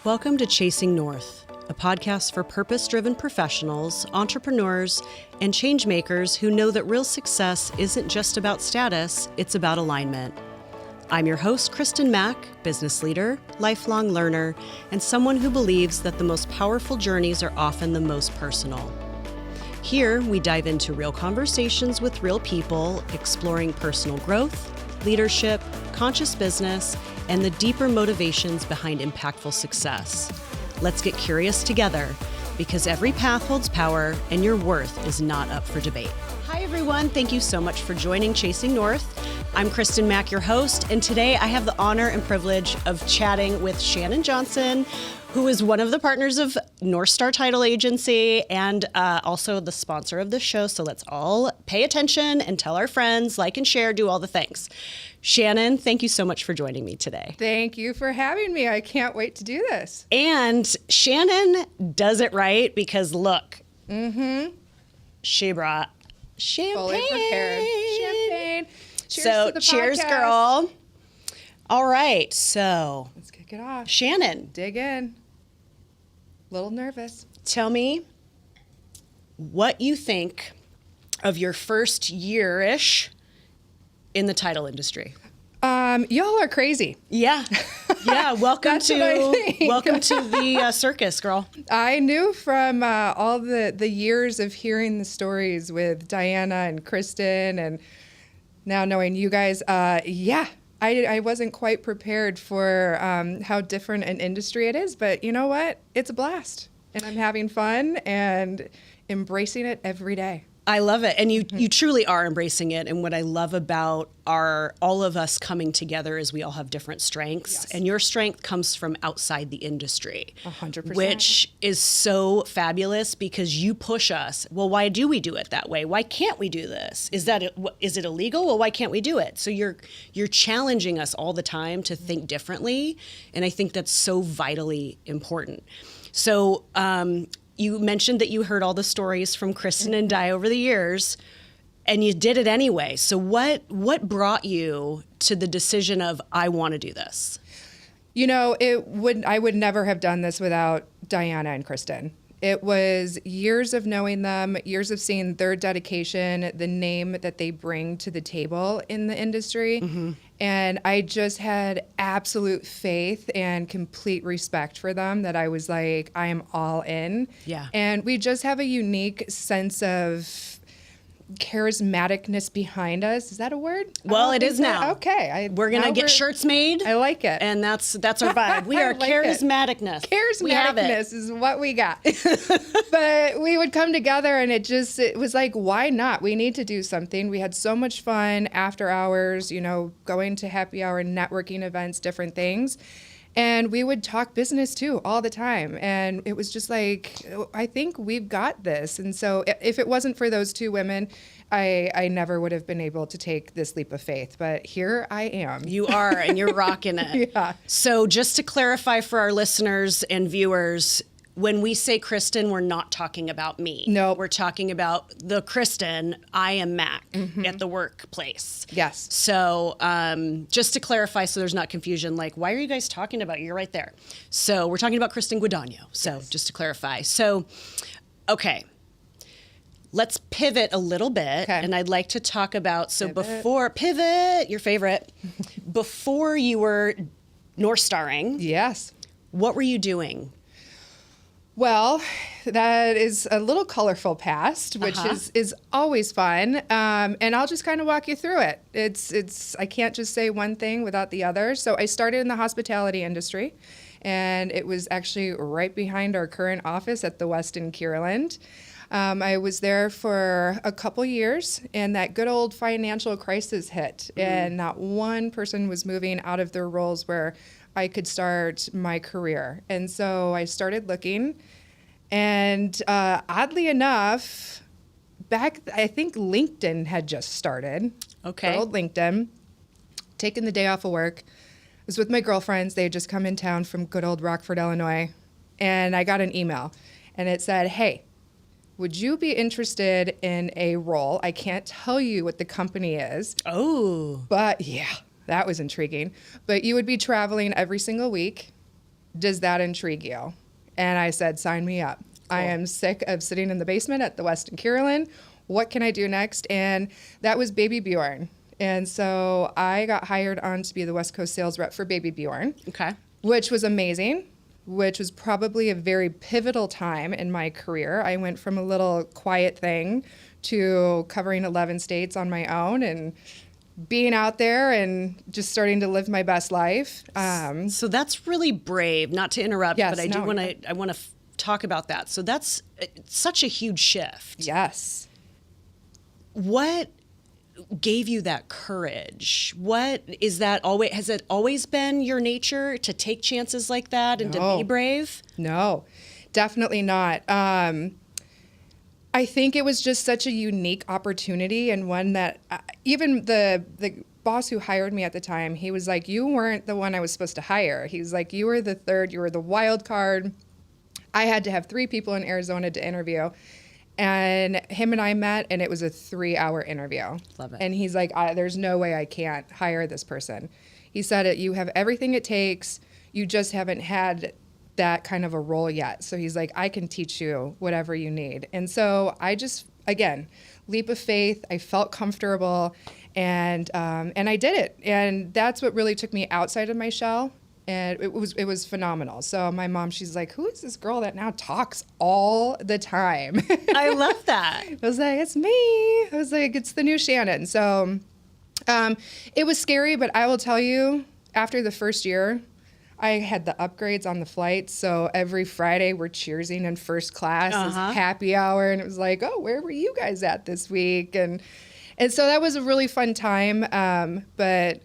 Welcome to Chasing North, a podcast for purpose-driven professionals, entrepreneurs, and changemakers who know that real success isn't just about status, it's about alignment. I'm your host, Christin Mack, business leader, lifelong learner, and someone who believes that the most powerful journeys are often the most personal. Here, we dive into real conversations with real people, exploring personal growth, leadership, conscious business, and the deeper motivations behind impactful success. Let's get curious together, because every path holds power and your worth is not up for debate. Hi everyone, thank you so much for joining Chasing North. I'm Christin Mack, your host, and today I have the honor and privilege of chatting with Shannon Johnson, who is one of the partners of NorthStar Title Agency and also the sponsor of the show. So let's all pay attention and tell our friends, like and share, do all the things. Shannon, thank you so much for joining me today. Thank you for having me. I can't wait to do this. And Shannon does it right because look, she brought champagne. Fully prepared. Champagne. Cheers to the cheers, podcast. girl. All right, so Let's kick it off. Shannon, Dig in. Little nervous. tell me what you think of your first year-ish in the title industry. Y'all are crazy. Yeah. Welcome That's what I think. welcome to the circus, girl. I knew from all the years of hearing the stories with Diana and Christin and now knowing you guys, I wasn't quite prepared for how different an industry it is, but you know what? It's a blast, and I'm having fun and embracing it every day. I love it. And you truly are embracing it. And what I love about all of us coming together is we all have different strengths. Yes. And your strength comes from outside the industry. 100%. Which is so fabulous because you push us. Well, why do we do it that way? Why can't we do this? Is it illegal? Well, why can't we do it? So you're challenging us all the time to think differently. And I think that's so vitally important. So, you mentioned that you heard all the stories from Christin and Di over the years, and you did it anyway. So what brought you to the decision of, I want to do this? You know, I would never have done this without Diana and Christin. It was years of knowing them, years of seeing their dedication, the name that they bring to the table in the industry. Mm-hmm. And I just had absolute faith and complete respect for them that I was like, I am all in. Yeah. And we just have a unique sense of charismaticness behind us. Is that a word? Well, it is now. Okay. We're going to get shirts made. I like it. And that's our vibe. We are like charismaticness. We have it. Is what we got. But we would come together and it was like, why not? We need to do something. We had so much fun after hours, going to happy hour, networking events, different things. And we would talk business too all the time. And it was just like, I think we've got this. And so if it wasn't for those two women, I never would have been able to take this leap of faith. But here I am. You are, and you're rocking it. Yeah. So just to clarify for our listeners and viewers, when we say Christin, we're not talking about me. No. We're talking about the Christin, I am Mac, at the workplace. Yes. So just to clarify so there's not confusion, like, why are you guys talking about? You're right there. So we're talking about Christin Guadagno. So Yes. just to clarify. So, okay. Let's pivot a little bit. Okay. And I'd like to talk about, Pivot, your favorite, before you were North Starring, Yes. what were you doing? Well, that is a little colorful past, which is always fun. And I'll just kind of walk you through it. It's I can't just say one thing without the other. So I started in the hospitality industry, and it was actually right behind our current office at the Westin Kierland. I was there for a couple years, and that good old financial crisis hit, and not one person was moving out of their roles where I could start my career. And so I started looking, and oddly enough, I think LinkedIn had just started. Okay. Good old LinkedIn. Taking the day off of work. I was with my girlfriends. They had just come in town from good old Rockford, Illinois. And I got an email, and it said, hey, would you be interested in a role? I can't tell you what the company is. Oh. But yeah, that was intriguing. But you would be traveling every single week, Does that intrigue you? And I said, sign me up. Cool. I am sick of sitting in the basement at the Westin Kierland. What can I do next? And that was Baby Bjorn. And so I got hired on to be the West Coast sales rep for Baby Bjorn. Okay. Which was amazing, which was probably a very pivotal time in my career. I went from a little quiet thing to covering 11 states on my own and being out there and just starting to live my best life. So that's really brave, not to interrupt, yes, but I want to talk about that. So that's such a huge shift. Yes. What gave you that courage? What is that always, has it always been your nature to take chances like that and to be brave? No, definitely not. I think it was just such a unique opportunity, and one that even the boss who hired me at the time, he was like, you weren't the one I was supposed to hire. He was like, you were the third, you were the wild card. I had to have 3 people in Arizona to interview. And him and I met, and it was a 3-hour interview. Love it. And he's like, there's no way I can't hire this person. He said, you have everything it takes. You just haven't had that kind of a role yet. So he's like, I can teach you whatever you need. And so I just, again, leap of faith. I felt comfortable, and I did it. And that's what really took me outside of my shell. And it was phenomenal. So my mom, she's like, who is this girl that now talks all the time? I love that. I was like, it's me. I was like, it's the new Shannon. So it was scary, but I will tell you, after the first year, I had the upgrades on the flights. So every Friday we're cheersing in first class. It was happy hour. And it was like, oh, where were you guys at this week? And so that was a really fun time. But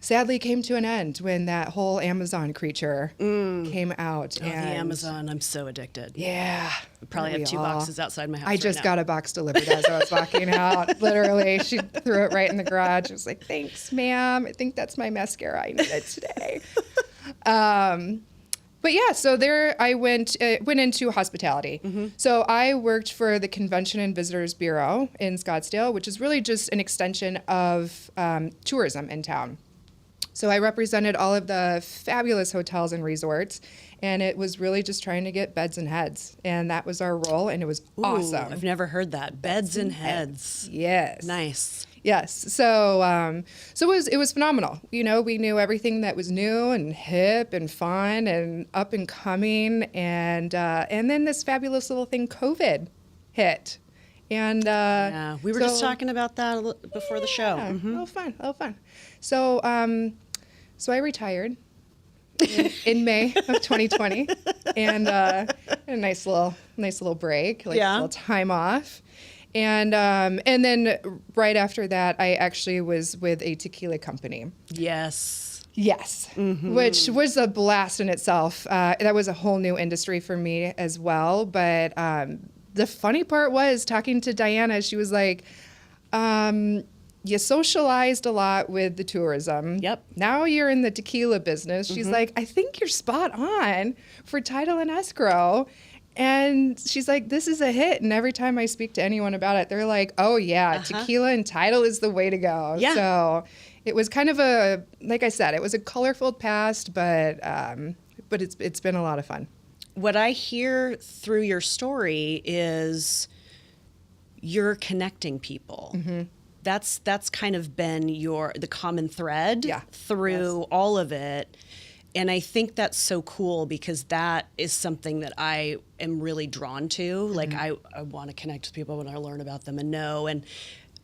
sadly came to an end when that whole Amazon creature came out. Oh, and the Amazon. I'm so addicted. Yeah. I probably have 2 boxes outside my house. I just got a box delivered as I was walking out. Literally, she threw it right in the garage. I was like, thanks, ma'am. I think that's my mascara I needed today. But yeah, so there I went into hospitality. Mm-hmm. So I worked for the Convention and Visitors Bureau in Scottsdale, which is really just an extension of tourism in town. So I represented all of the fabulous hotels and resorts, and it was really just trying to get beds and heads. And that was our role, and it was awesome. I've never heard that. Beds and heads. Yes. Nice. Yes. So it was phenomenal. You know, we knew everything that was new and hip and fun and up and coming. And then this fabulous little thing, COVID, hit. And yeah, we were just talking about that before the show. Mm-hmm. A little fun. So I retired in May of 2020, and a nice little break, a little time off. And then right after that, I actually was with a tequila company. Yes. Mm-hmm. Which was a blast in itself. That was a whole new industry for me as well. But the funny part was talking to Diana. She was like, you socialized a lot with the tourism. Yep. Now you're in the tequila business. She's like, I think you're spot on for title and escrow. And she's like, this is a hit. And every time I speak to anyone about it, they're like, oh, yeah, tequila and title is the way to go. Yeah. So it was kind of like I said, it was a colorful past, but it's been a lot of fun. What I hear through your story is you're connecting people. Mm-hmm. That's kind of been the common thread through all of it. And I think that's so cool because that is something that I am really drawn to. Mm-hmm. Like I want to connect with people when I learn about them and know. And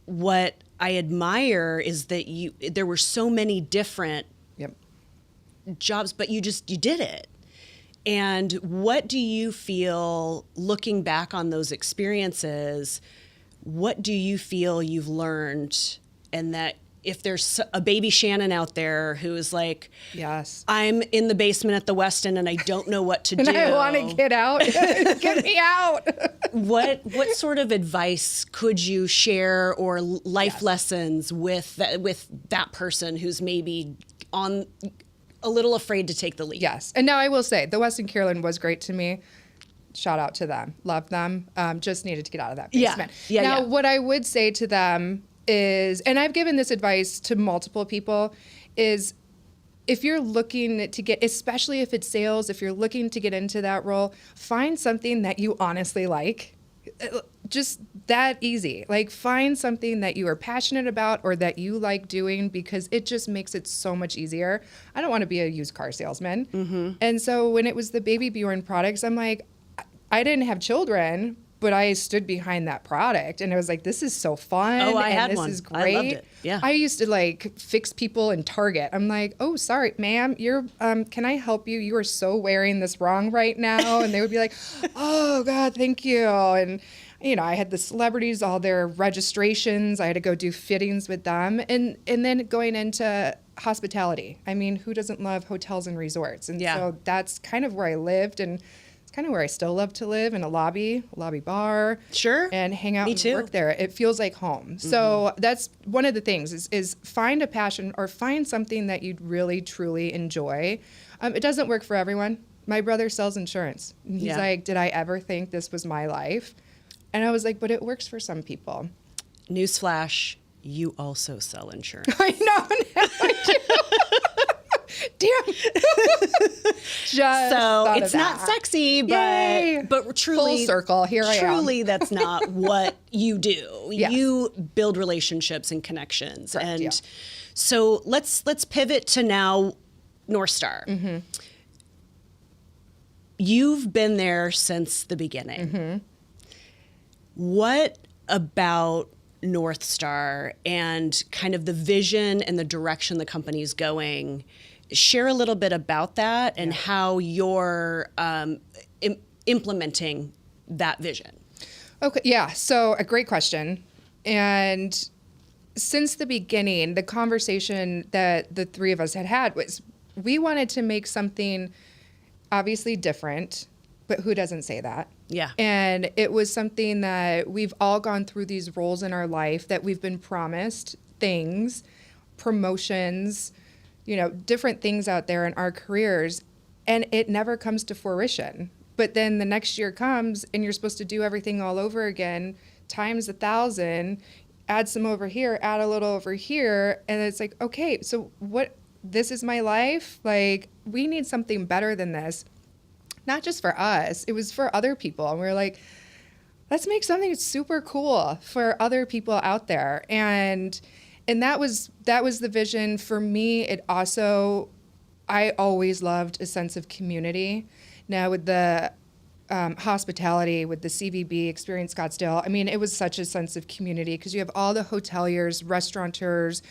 what I admire is that there were so many different jobs, but you did it. And what do you feel, looking back on those experiences, what do you feel you've learned, and that if there's a baby Shannon out there who is like, yes, I'm in the basement at the Westin and I don't know what to do. And I want to get out. Get me out. What sort of advice could you share, or life lessons with that person who's maybe on a little afraid to take the leap? Yes. And now I will say, the Westin Kierland was great to me. Shout out to them. Love them. Just needed to get out of that basement. Now, what I would say to them is, and I've given this advice to multiple people, is if you're looking to get, especially if it's sales, if you're looking to get into that role, find something that you honestly like. Just that easy. Like, find something that you are passionate about or that you like doing, because it just makes it so much easier. I don't want to be a used car salesman. And so when it was the Baby Bjorn products, I'm like, I didn't have children, but I stood behind that product, and I was like, this is so fun. Oh, I and had this one. is great. I loved it. Yeah. I used to like fix people in Target. I'm like, oh, sorry, ma'am, you're can I help you? You are so wearing this wrong right now. And they would be like, oh God, thank you. And you know, I had the celebrities, all their registrations. I had to go do fittings with them. And then going into hospitality. I mean, who doesn't love hotels and resorts? And so that's kind of where I lived, and it's kind of where I still love to live, in a lobby bar. Sure. And hang out Me and too. work there. It feels like home. So that's one of the things is find a passion or find something that you really, truly enjoy. It doesn't work for everyone. My brother sells insurance. And he's like, did I ever think this was my life? And I was like, but it works for some people. Newsflash, you also sell insurance. I know. Damn. Just So it's not sexy, but truly, full circle. Here I am. Truly, that's not what you do. Yes. You build relationships and connections. Correct, and yeah. so let's pivot to now NorthStar. You've been there since the beginning. What about NorthStar and kind of the vision and the direction the company's going? Share a little bit about that and how you're implementing that vision. Okay, yeah. So a great question. And since the beginning, the conversation that the three of us had was we wanted to make something obviously different, but who doesn't say that? Yeah. And it was something that we've all gone through these roles in our life that we've been promised things, promotions, you know, different things out there in our careers, and it never comes to fruition. But then the next year comes and you're supposed to do everything all over again, times 1,000, add some over here, add a little over here. And it's like, okay, so what, this is my life? Like, we need something better than this. Not just for us, it was for other people. And we were like, let's make something super cool for other people out there. And that was the vision for me. It also, I always loved a sense of community. Now with the hospitality, with the CVB Experience Scottsdale, I mean, it was such a sense of community because you have all the hoteliers, restaurateurs,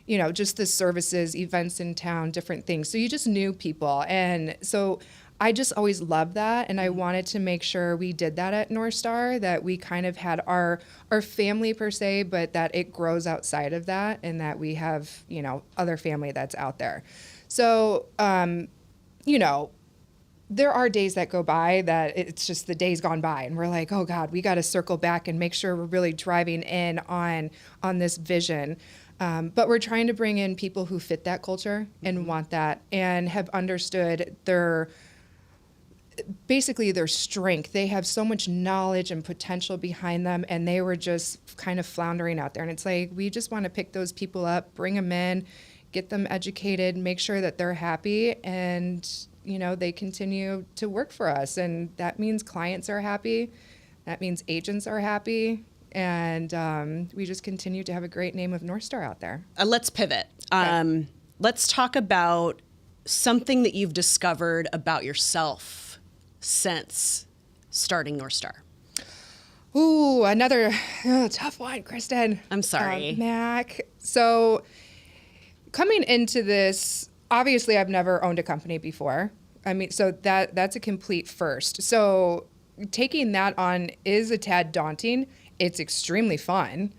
you know, just the services, events in town, different things. So you just knew people. And so I just always loved that, and I wanted to make sure we did that at NorthStar, that we kind of had our family per se, but that it grows outside of that, and that we have, you know, other family that's out there. So, you know, there are days that go by that it's just the day's gone by, and we're like, oh God, we got to circle back and make sure we're really driving in on this vision. But we're trying to bring in people who fit that culture and want that, and have understood basically their strength. They have so much knowledge and potential behind them, and they were just kind of floundering out there. And it's like, we just want to pick those people up, bring them in, get them educated, make sure that they're happy, and, you know, they continue to work for us. And that means clients are happy. That means agents are happy. And we just continue to have a great name of NorthStar out there. Let's pivot. Okay. Let's talk about something that you've discovered about yourself since starting NorthStar. Ooh, another tough one, Christin. I'm sorry. Mack. So coming into this, obviously I've never owned a company before. I mean, so that's a complete first. So taking that on is a tad daunting. It's extremely fun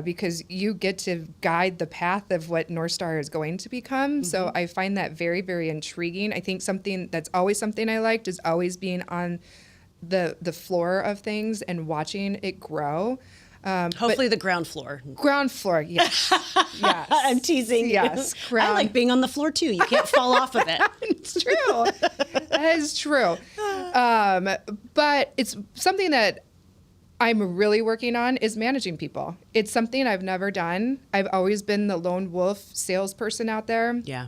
because you get to guide the path of what NorthStar is going to become. Mm-hmm. So I find that very, very intriguing. I think something that's always something I liked is always being on the floor of things and watching it grow. Hopefully the ground floor. Ground floor, yes. Yes. I'm teasing. Yes. I like being on the floor too. You can't fall off of it. It's true. That is true. But it's something that I'm really working on is managing people. It's something I've never done. I've always been the lone wolf salesperson out there. Yeah.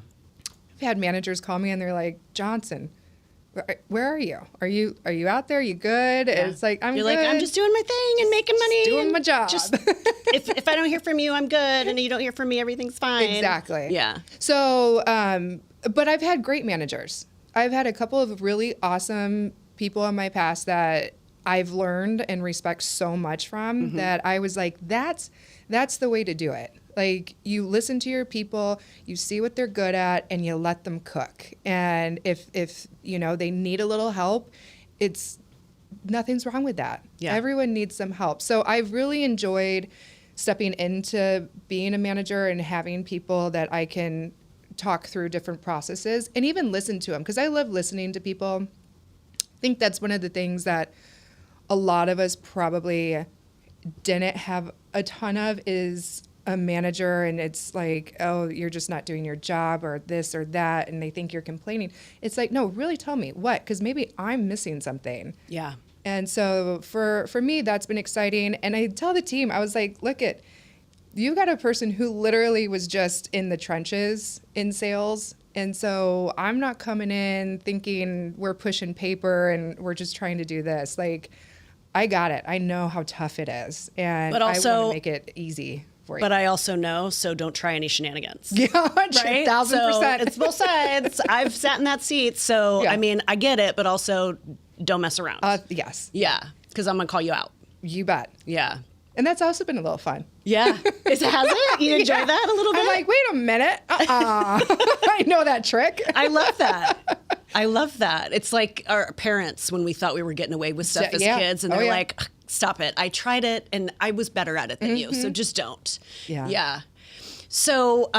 had managers call me and they're like, Johnson, where are you? Are you out there? Are you good? Yeah. It's like, You're good. like, I'm just doing my thing and making money. Doing and my job. Just, if I don't hear from you, I'm good. And you don't hear from me, everything's fine. Exactly. Yeah. So, but I've had great managers. I've had a couple of really awesome people in my past that I've learned and respect so much from that I was like, that's the way to do it. Like, you listen to your people, you see what they're good at, and you let them cook. And if they need a little help, nothing's wrong with that. Yeah. Everyone needs some help. So I've really enjoyed stepping into being a manager and having people that I can talk through different processes and even listen to them, because I love listening to people. I think that's one of the things that a lot of us probably didn't have a ton of is a manager, and it's like, oh, you're just not doing your job or this or that, and they think you're complaining. It's like, no, really tell me what, because maybe I'm missing something. Yeah. And so for me, that's been exciting. And I tell the team, I was like, you got a person who literally was just in the trenches in sales. And so I'm not coming in thinking we're pushing paper and we're just trying to do this. Like, I got it. I know how tough it is. And but also, I want to make it easy for you. But I also know, so don't try any shenanigans. Yeah, right? 1,000%. So it's both sides. I've sat in that seat. So, Yeah. I mean, I get it, but also don't mess around. Yes. Yeah, because I'm going to call you out. You bet. Yeah. And that's also been a little fun. Yeah. Has it? You enjoy that a little bit? I'm like, wait a minute. I know that trick. I love that. I love that. It's like our parents when we thought we were getting away with stuff as kids, and they're like, stop it. I tried it, and I was better at it than you, so just don't. Yeah. Yeah. So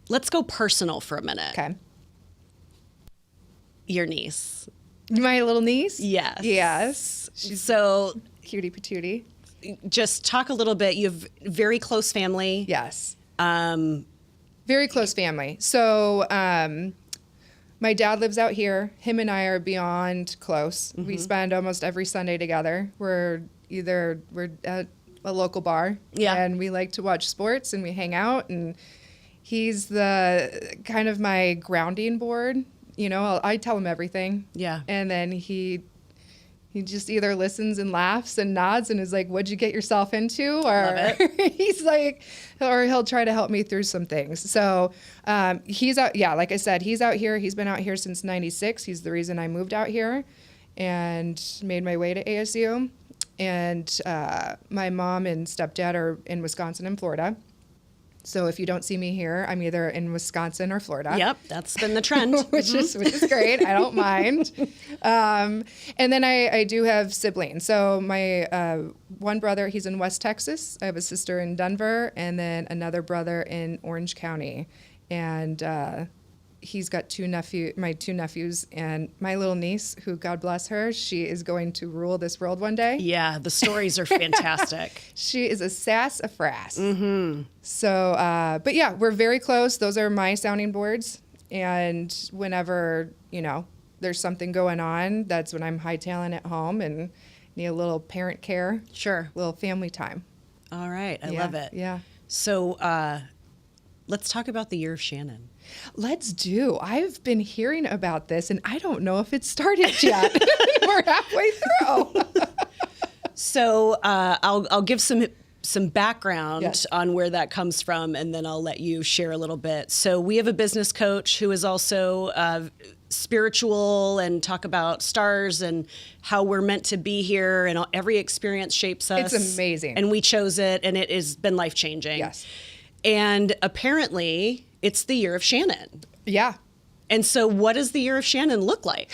let's go personal for a minute. Okay. Your niece. My little niece? Yes. Yes. She's so cutie patootie. Just talk a little bit. You have very close family. Yes. Very close family. So my dad lives out here. Him and I are beyond close. We spend almost every Sunday together. We're at a local bar. Yeah. And we like to watch sports and we hang out, and he's the kind of my grounding board. I tell him everything. Yeah. And then he just either listens and laughs and nods and is like, what'd you get yourself into? Or he's like, or he'll try to help me through some things. So he's out. Yeah, like I said, he's out here. He's been out here since '96. He's the reason I moved out here and made my way to ASU. And my mom and stepdad are in Wisconsin and Florida. So if you don't see me here, I'm either in Wisconsin or Florida. Yep, that's been the trend. which is great. I don't mind. And then I do have siblings. So my one brother, he's in West Texas. I have a sister in Denver, and then another brother in Orange County. And he's got my two nephews, and my little niece, who, God bless her, she is going to rule this world one day. Yeah, the stories are fantastic. She is a sassafras. Mm-hmm. So, but yeah, we're very close. Those are my sounding boards. And whenever, there's something going on, that's when I'm hightailing at home and need a little parent care. Sure. A little family time. All right. I love it. Yeah. So let's talk about the year of Shannon. Let's do. I've been hearing about this, and I don't know if it's started yet. We're halfway through. So I'll give some background Yes. on where that comes from, and then I'll let you share a little bit. So we have a business coach who is also spiritual and talk about stars and how we're meant to be here, and every experience shapes us. It's amazing. And we chose it, and it has been life-changing. Yes. And apparently, it's the year of Shannon. Yeah. And so what does the year of Shannon look like?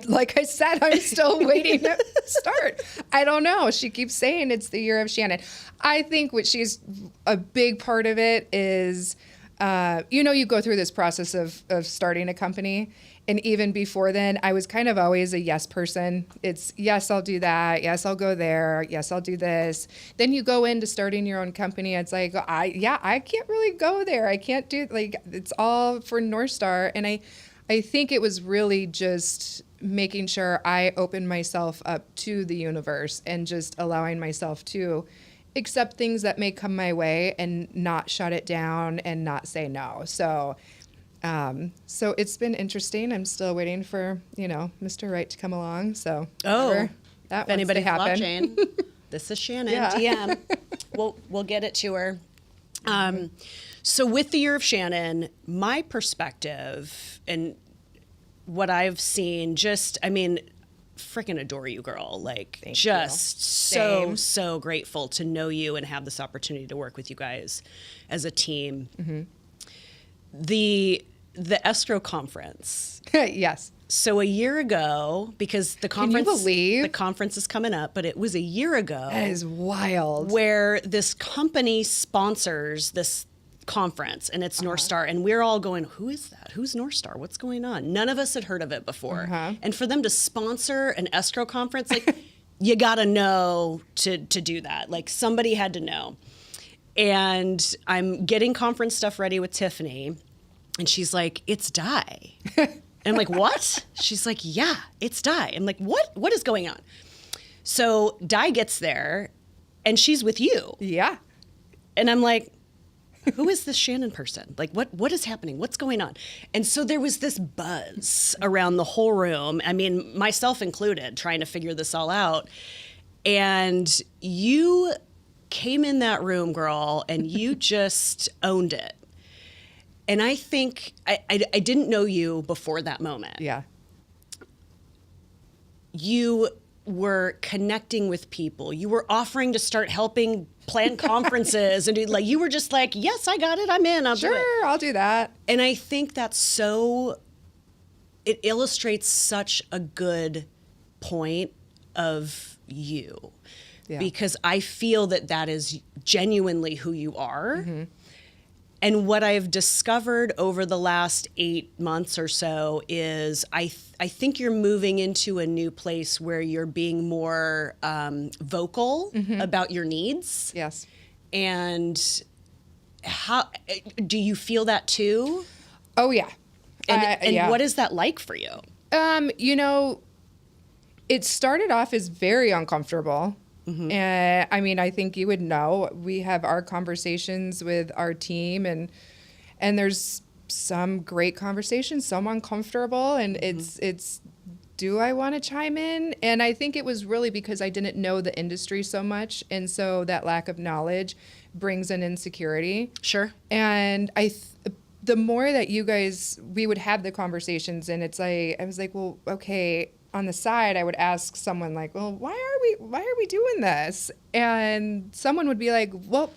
Like I said, I'm still waiting to start. I don't know. She keeps saying it's the year of Shannon. I think she's a big part of it is, you go through this process of starting a company. And even before then, I was kind of always a yes person. It's yes, I'll do that. Yes, I'll go there. Yes, I'll do this. Then you go into starting your own company. It's like, I can't really go there. I can't do, it's all for NorthStar. And I think it was really just making sure I opened myself up to the universe and just allowing myself to accept things that may come my way and not shut it down and not say no. So So it's been interesting. I'm still waiting for, Mr. Right to come along. So if that anybody's happen. watching, this is Shannon, DM. We'll get it to her. So with the Year of Shannon, my perspective and what I've seen, freaking adore you, girl. Like, Thank just you. so grateful to know you and have this opportunity to work with you guys as a team. Mm-hmm. The Escrow conference. Yes. So a year ago, because the conference, Can you believe? The conference is coming up, but it was a year ago. That is wild. Where this company sponsors this conference, and it's NorthStar, and we're all going, who is that? Who's NorthStar? What's going on? None of us had heard of it before. And for them to sponsor an escrow conference, like, you got to know to do that. Like, somebody had to know. And I'm getting conference stuff ready with Tiffany, and she's like, it's Di. And I'm like, what? She's like, yeah, it's Di. I'm like, what is going on? So Di gets there, and she's with you. Yeah. And I'm like, who is this Shannon person? Like, what is happening? What's going on? And so there was this buzz around the whole room. I mean, myself included, trying to figure this all out. And you came in that room, girl, and you just owned it. And I think I didn't know you before that moment. Yeah. You were connecting with people. You were offering to start helping plan conferences, and like, you were just like, yes, I got it. I'm in. I'll do it. Sure, I'll do that. And I think that's it illustrates such a good point of you. Yeah. Because I feel that is genuinely who you are. Mm-hmm. And what I've discovered over the last 8 months or so is I think you're moving into a new place where you're being more vocal about your needs. Yes. And how do you feel that too? Oh, yeah. And yeah. what is that like for you? It started off as very uncomfortable. Mm-hmm. And I think you would know, we have our conversations with our team, and there's some great conversations, some uncomfortable, and it's do I want to chime in? And I think it was really because I didn't know the industry so much, and so that lack of knowledge brings an insecurity. Sure. And the more that we would have the conversations, and it's like, I was like, well, okay. On the side, I would ask someone like, well, why are we doing this? And someone would be like, well,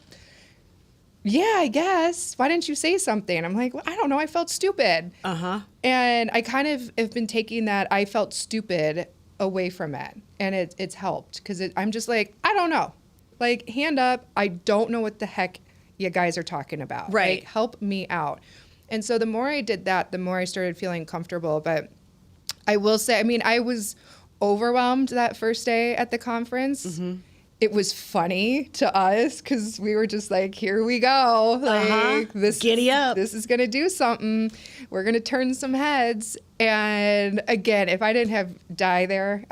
yeah, I guess. Why didn't you say something? I'm like, well, I don't know. I felt stupid. Uh-huh. And I kind of have been taking that I felt stupid away from it. And it's helped because I'm just like, I don't know. Like, hand up. I don't know what the heck you guys are talking about. Right. Like, help me out. And so the more I did that, the more I started feeling comfortable. But I will say, I was overwhelmed that first day at the conference. Mm-hmm. It was funny to us because we were just like, here we go. Like, Giddy up. This is going to do something. We're going to turn some heads. And again, if I didn't have Di there,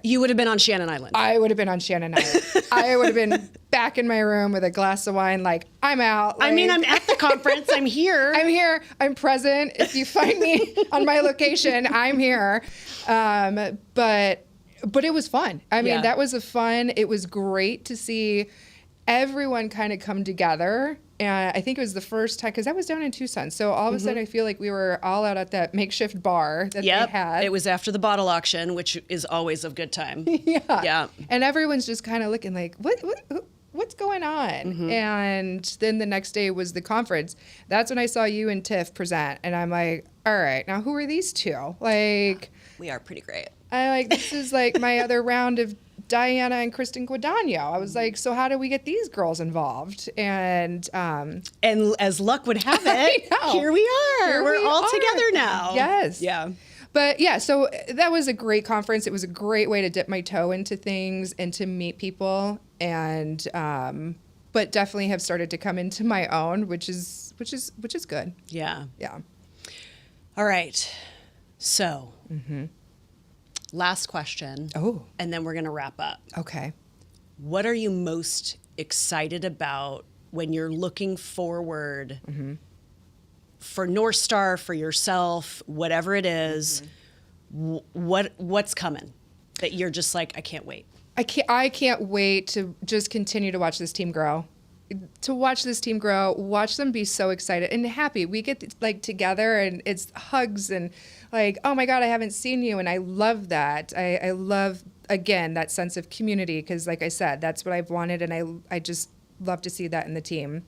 you would have been on Shannon Island. I would have been on Shannon Island. I would have been back in my room with a glass of wine, like, I'm out. Like, I'm at the conference. I'm here. I'm here. I'm present. If you find me on my location, I'm here. But it was fun. That was it was great to see everyone kind of come together. And I think it was the first time, because I was down in Tucson. So all of a sudden, I feel like we were all out at that makmakeshift bar that they had. It was after the bottle auction, which is always a good time. Yeah. And everyone's just kind of looking like, what's going on? Mm-hmm. And then the next day was the conference. That's when I saw you and Tiff present. And I'm like, all right, now who are these two? Like, we are pretty great. This is like my other round of Diana and Christin Guadagno. I was like, so how do we get these girls involved? And as luck would have it, here we are. We're all together now. Yes. Yeah. But yeah, so that was a great conference. It was a great way to dip my toe into things and to meet people, and but definitely have started to come into my own, which is good. Yeah. Yeah. All right. So. Mm-hmm. Last question. Oh. And then we're going to wrap up. Okay. What are you most excited about when you're looking forward for NorthStar, for yourself, whatever it is, what's coming that you're just like, I can't wait? I can't wait to just continue to watch this team grow. Watch them be so excited and happy. We get like together and it's hugs and like, oh my God, I haven't seen you. And I love that. I love, again, that sense of community because like I said, that's what I've wanted. And I just love to see that in the team.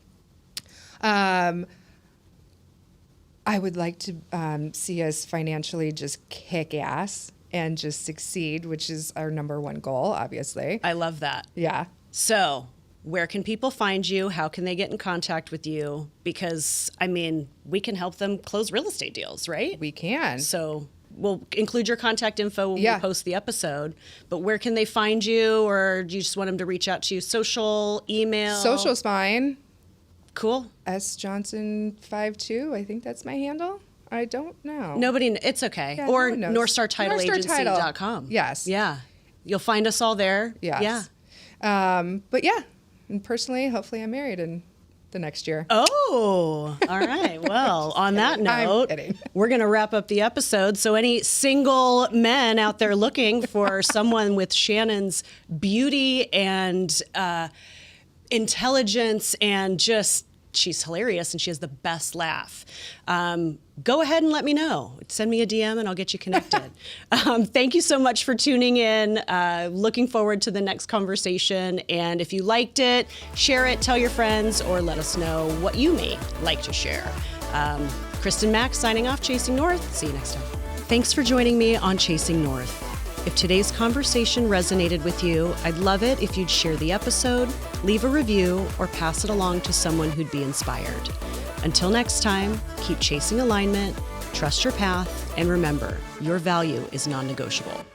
I would like to see us financially just kick ass and just succeed, which is our number one goal, obviously. I love that. Yeah. So where can people find you? How can they get in contact with you? Because, I mean, we can help them close real estate deals, right? We can. So we'll include your contact info when we post the episode. But where can they find you? Or do you just want them to reach out to you? Social, email? Social's fine. Cool. S Johnson 52, I think that's my handle. I don't know. It's okay. Yeah, or no one knows. NorthStarTitleAgency.com. Yes. Yeah. You'll find us all there. Yes. Yeah. But yeah, and personally, hopefully I'm married in the next year. Oh, all right. Well, on that note, we're going to wrap up the episode. So any single men out there looking for someone with Shannon's beauty and intelligence and just, she's hilarious and she has the best laugh. Go ahead and let me know. Send me a DM and I'll get you connected. Thank you so much for tuning in. Looking forward to the next conversation. And if you liked it, share it, tell your friends, or let us know what you may like to share. Christin Mack signing off, Chasing North. See you next time. Thanks for joining me on Chasing North. If today's conversation resonated with you, I'd love it if you'd share the episode, leave a review, or pass it along to someone who'd be inspired. Until next time, keep chasing alignment, trust your path, and remember, your value is non-negotiable.